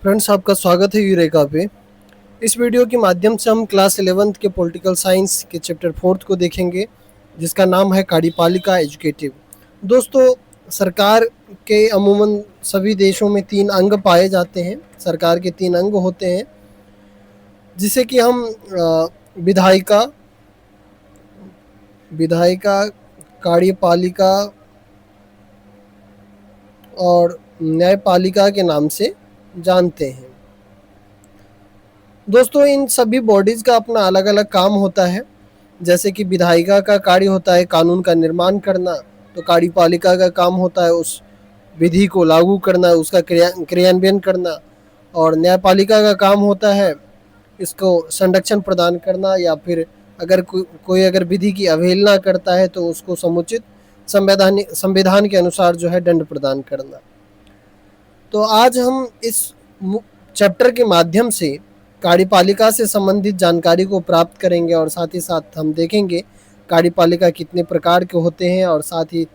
Friends, आपका स्वागत है यूरेका पे। इस वीडियो के माध्यम से हम क्लास 11th के पॉलिटिकल साइंस के चैप्टर 4 को देखेंगे, जिसका नाम है कार्यपालिका एजुकेटिव। दोस्तों, सरकार के अमूमन सभी देशों में 3 अंग पाए जाते हैं। सरकार के 3 अंग होते हैं, जिसे कि हम विधायिका विधायिका कार्यपालिका और न्यायपालिका के नाम से जानते हैं। दोस्तों, इन सभी बॉडीज़ का अपना अलग अलग काम होता है। जैसे कि विधायिका का कार्य होता है कानून का निर्माण करना, तो कार्यपालिका का काम होता है उस विधि को लागू करना, उसका क्रियान्वयन करना। और न्यायपालिका का काम होता है इसको संरक्षण प्रदान करना, या फिर अगर कोई अगर विधि की अवहेलना करता है तो उसको समुचित संविधान के अनुसार जो है दंड प्रदान करना। तो आज हम इस चैप्टर के माध्यम से कार्यपालिका से संबंधित जानकारी को प्राप्त करेंगे, और साथ ही साथ हम देखेंगे कार्यपालिका कितने प्रकार के होते हैं, और साथ ही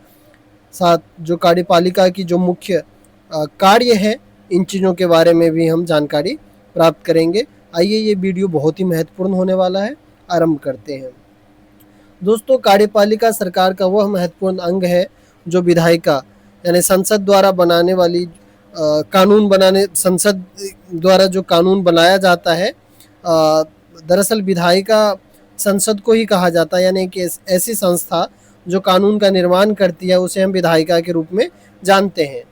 साथ जो कार्यपालिका की जो मुख्य कार्य है, इन चीज़ों के बारे में भी हम जानकारी प्राप्त करेंगे। आइए, ये वीडियो बहुत ही महत्वपूर्ण होने वाला है। आरंभ करते हैं। दोस्तों, कार्यपालिका सरकार का वह महत्वपूर्ण अंग है जो विधायिका यानी संसद द्वारा बनाने वाली संसद द्वारा जो कानून बनाया जाता है, दरअसल विधायिका संसद को ही कहा जाता है, यानी कि ऐसी संस्था जो कानून का निर्माण करती है उसे हम विधायिका के रूप में जानते हैं।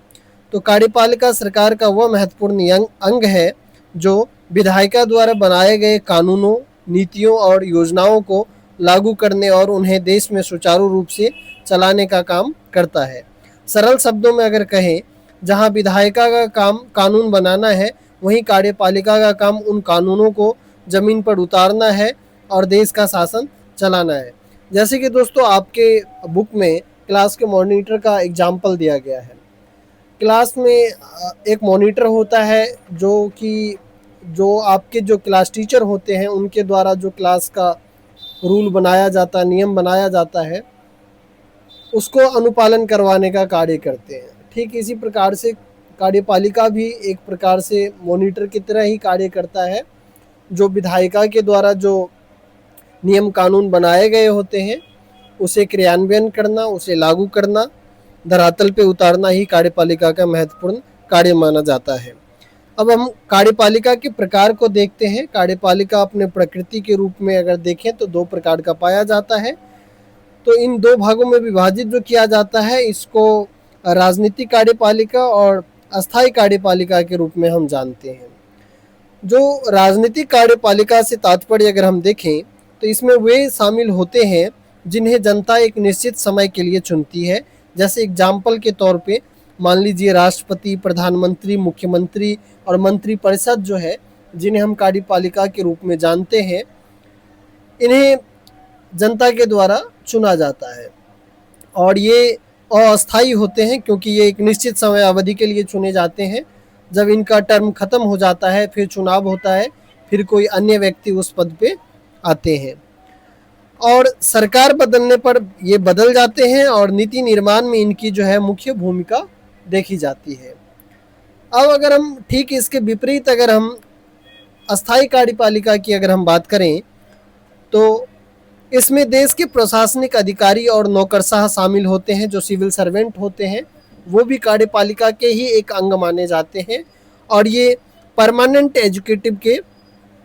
तो कार्यपालिका सरकार का वह महत्वपूर्ण अंग है जो विधायिका द्वारा बनाए गए कानूनों, नीतियों और योजनाओं को लागू करने और उन्हें देश में सुचारू रूप से चलाने का काम करता है। सरल शब्दों में अगर कहें, जहां विधायिका का काम कानून बनाना है, वहीं कार्यपालिका का काम उन कानूनों को ज़मीन पर उतारना है और देश का शासन चलाना है। जैसे कि दोस्तों, आपके बुक में क्लास के मॉनिटर का एग्जाम्पल दिया गया है। क्लास में एक मॉनिटर होता है जो आपके जो क्लास टीचर होते हैं उनके द्वारा जो क्लास का रूल बनाया जाता है, नियम बनाया जाता है, उसको अनुपालन करवाने का कार्य करते हैं। ठीक इसी प्रकार से कार्यपालिका भी एक प्रकार से मॉनिटर की तरह ही कार्य करता है, जो विधायिका के द्वारा जो नियम कानून बनाए गए होते हैं उसे क्रियान्वयन करना, उसे लागू करना, धरातल पे उतारना ही कार्यपालिका का महत्वपूर्ण कार्य माना जाता है। अब हम कार्यपालिका के प्रकार को देखते हैं। कार्यपालिका अपने प्रकृति के रूप में अगर देखें तो 2 प्रकार का पाया जाता है। तो इन 2 भागों में विभाजित जो किया जाता है, इसको राजनीतिक कार्यपालिका और अस्थायी कार्यपालिका के रूप में हम जानते हैं। जो राजनीतिक कार्यपालिका से तात्पर्य अगर हम देखें तो इसमें वे शामिल होते हैं जिन्हें जनता एक निश्चित समय के लिए चुनती है। जैसे एग्जाम्पल के तौर पे मान लीजिए राष्ट्रपति, प्रधानमंत्री, मुख्यमंत्री और मंत्रिपरिषद जो है, जिन्हें हम कार्यपालिका के रूप में जानते हैं, इन्हें जनता के द्वारा चुना जाता है। और ये अस्थायी होते हैं क्योंकि ये एक निश्चित समय अवधि के लिए चुने जाते हैं। जब इनका टर्म खत्म हो जाता है फिर चुनाव होता है, फिर कोई अन्य व्यक्ति उस पद पे आते हैं, और सरकार बदलने पर ये बदल जाते हैं और नीति निर्माण में इनकी जो है मुख्य भूमिका देखी जाती है। अब अगर हम ठीक इसके विपरीत अगर हम अस्थायी कार्यपालिका की अगर हम बात करें, तो इसमें देश के प्रशासनिक अधिकारी और नौकरशाह शामिल होते हैं। जो सिविल सर्वेंट होते हैं वो भी कार्यपालिका के ही एक अंग माने जाते हैं, और ये परमानेंट एजुकेटिव के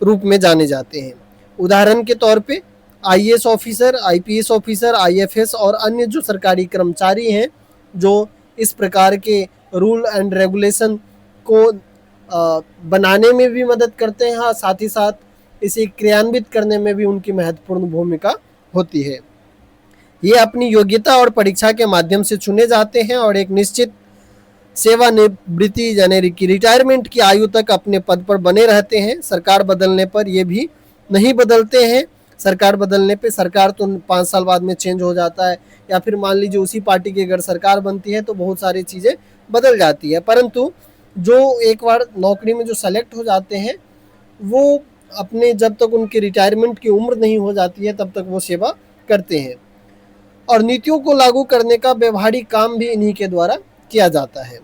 रूप में जाने जाते हैं। उदाहरण के तौर पे IAS officer, IPS officer, IFS और अन्य जो सरकारी कर्मचारी हैं जो इस प्रकार के रूल एंड रेगुलेशन को बनाने में भी मदद करते हैं, साथ ही साथ इसे क्रियान्वित करने में भी उनकी महत्वपूर्ण भूमिका होती है। ये अपनी योग्यता और परीक्षा के माध्यम से चुने जाते हैं और एक निश्चित सेवानिवृत्ति यानी कि रिटायरमेंट की आयु तक अपने पद पर बने रहते हैं। सरकार बदलने पर ये भी नहीं बदलते हैं। सरकार बदलने पे सरकार तो 5 साल बाद में चेंज हो जाता है, या फिर मान लीजिए उसी पार्टी की अगर सरकार बनती है तो बहुत सारी चीज़ें बदल जाती है, परंतु जो एक बार नौकरी में जो सेलेक्ट हो जाते हैं वो अपने जब तक उनकी रिटायरमेंट की उम्र नहीं हो जाती है तब तक वो सेवा करते हैं, और नीतियों को लागू करने का व्यवहारिक काम भी इन्हीं के द्वारा किया जाता है।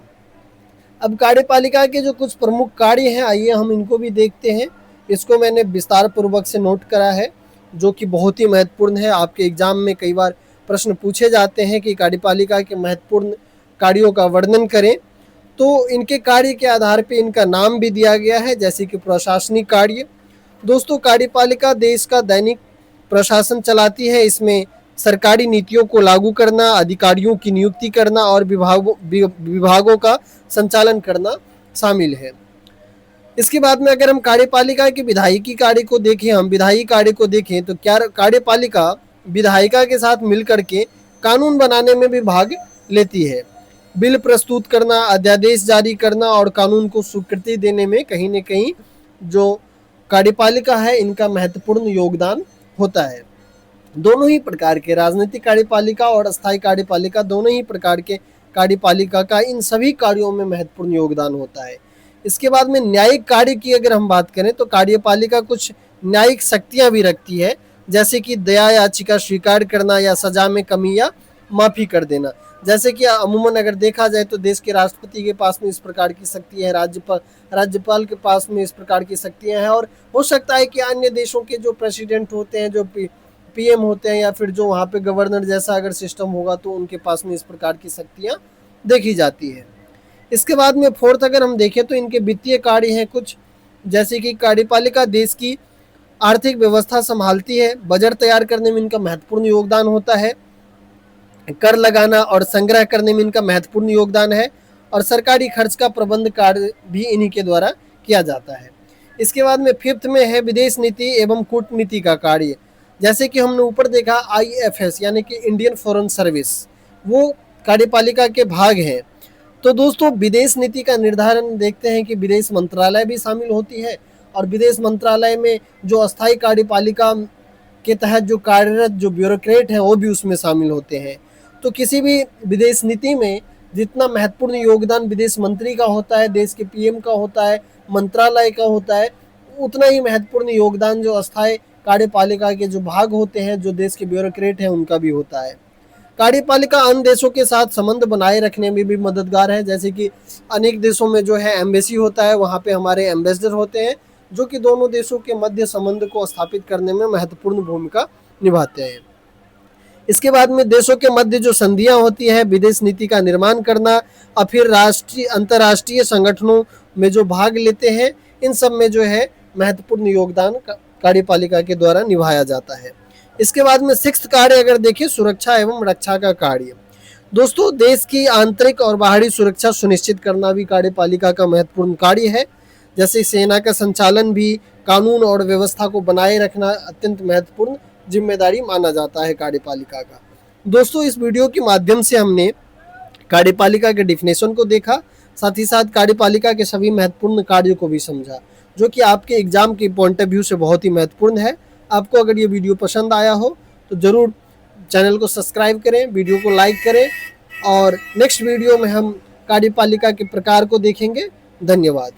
अब कार्यपालिका के जो कुछ प्रमुख कार्य हैं, आइए हम इनको भी देखते हैं। इसको मैंने विस्तार पूर्वक से नोट करा है, जो कि बहुत ही महत्वपूर्ण है। आपके एग्जाम में कई बार प्रश्न पूछे जाते हैं कि कार्यपालिका के महत्वपूर्ण कार्यों का वर्णन करें, तो इनके कार्य के आधार पर इनका नाम भी दिया गया है, जैसे कि प्रशासनिक कार्य। दोस्तों, कार्यपालिका देश का दैनिक प्रशासन चलाती है। इसमें सरकारी नीतियों को लागू करना, अधिकारियों की नियुक्ति करना और विभागों का संचालन करना शामिल है। इसके बाद में अगर हम कार्यपालिका के विधायिकी कार्य को देखें, हम विधायी कार्य को देखें, तो क्या कार्यपालिका विधायिका के साथ मिलकर के कानून बनाने में भी भाग लेती है। बिल प्रस्तुत करना, अध्यादेश जारी करना और कानून को स्वीकृति देने में कहीं न कहीं जो कार्यपालिका है, इनका महत्वपूर्ण योगदान होता है। दोनों ही प्रकार के राजनीतिक कार्यपालिका और अस्थायी कार्यपालिका, दोनों ही प्रकार के कार्यपालिका का इन सभी कार्यों में महत्वपूर्ण योगदान होता है। इसके बाद में न्यायिक कार्य की अगर हम बात करें, तो कार्यपालिका कुछ न्यायिक शक्तियां भी रखती है, जैसे कि दया याचिका स्वीकार करना या सजा में कमी या माफी कर देना। जैसे कि अमूमन अगर देखा जाए तो देश के राष्ट्रपति के पास में इस प्रकार की शक्ति है, राज्यपाल के पास में इस प्रकार की शक्तियां हैं, और हो सकता है कि अन्य देशों के जो प्रेसिडेंट होते हैं, जो पीएम होते हैं, या फिर जो वहाँ पे गवर्नर जैसा अगर सिस्टम होगा, तो उनके पास में इस प्रकार की शक्तियाँ देखी जाती है। इसके बाद में फोर्थ अगर हम देखें, तो इनके वित्तीय कार्य हैं कुछ, जैसे कि कार्यपालिका देश की आर्थिक व्यवस्था संभालती है, बजट तैयार करने में इनका महत्वपूर्ण योगदान होता है, कर लगाना और संग्रह करने में इनका महत्वपूर्ण योगदान है, और सरकारी खर्च का प्रबंध कार्य भी इन्हीं के द्वारा किया जाता है। इसके बाद में फिफ्थ में है विदेश नीति एवं कूटनीति का कार्य। जैसे कि हमने ऊपर देखा IFS यानी कि इंडियन फॉरेन सर्विस, वो कार्यपालिका के भाग हैं। तो दोस्तों, विदेश नीति का निर्धारण देखते हैं कि विदेश मंत्रालय भी शामिल होती है, और विदेश मंत्रालय में जो अस्थायी कार्यपालिका के तहत जो कार्यरत जो ब्यूरोक्रेट हैं, वो भी उसमें शामिल होते हैं। तो किसी भी विदेश नीति में जितना महत्वपूर्ण योगदान विदेश मंत्री का होता है, देश के PM का होता है, मंत्रालय का होता है, उतना ही महत्वपूर्ण योगदान जो अस्थायी कार्यपालिका के जो भाग होते हैं, जो देश के ब्यूरोक्रेट हैं, उनका भी होता है। कार्यपालिका अन्य देशों के साथ संबंध बनाए रखने में भी मददगार है। जैसे कि अनेक देशों में जो है एम्बेसी होता है, वहाँ पे हमारे एम्बेसडर होते हैं, जो कि दोनों देशों के मध्य संबंध को स्थापित करने में महत्वपूर्ण भूमिका निभाते हैं। इसके बाद में देशों के मध्य जो संधियां होती है, विदेश नीति का निर्माण करना, और फिर राष्ट्रीय अंतर्राष्ट्रीय संगठनों में जो भाग लेते हैं, इन सब में जो है महत्वपूर्ण योगदान कार्यपालिका के द्वारा निभाया जाता है। इसके बाद में सिक्स्थ कार्य अगर देखें, सुरक्षा एवं रक्षा का कार्य। दोस्तों, देश की आंतरिक और बाहरी सुरक्षा सुनिश्चित करना भी कार्यपालिका का महत्वपूर्ण कार्य है। जैसे सेना का संचालन भी कानून और व्यवस्था को बनाए रखना अत्यंत महत्वपूर्ण जिम्मेदारी माना जाता है कार्यपालिका का। दोस्तों, इस वीडियो के माध्यम से हमने कार्यपालिका के डिफिनेशन को देखा, साथ ही साथ कार्यपालिका के सभी महत्वपूर्ण कार्यों को भी समझा, जो कि आपके एग्जाम के पॉइंट ऑफ व्यू से बहुत ही महत्वपूर्ण है। आपको अगर ये वीडियो पसंद आया हो तो ज़रूर चैनल को सब्सक्राइब करें, वीडियो को लाइक करें, और नेक्स्ट वीडियो में हम कार्यपालिका के प्रकार को देखेंगे। धन्यवाद।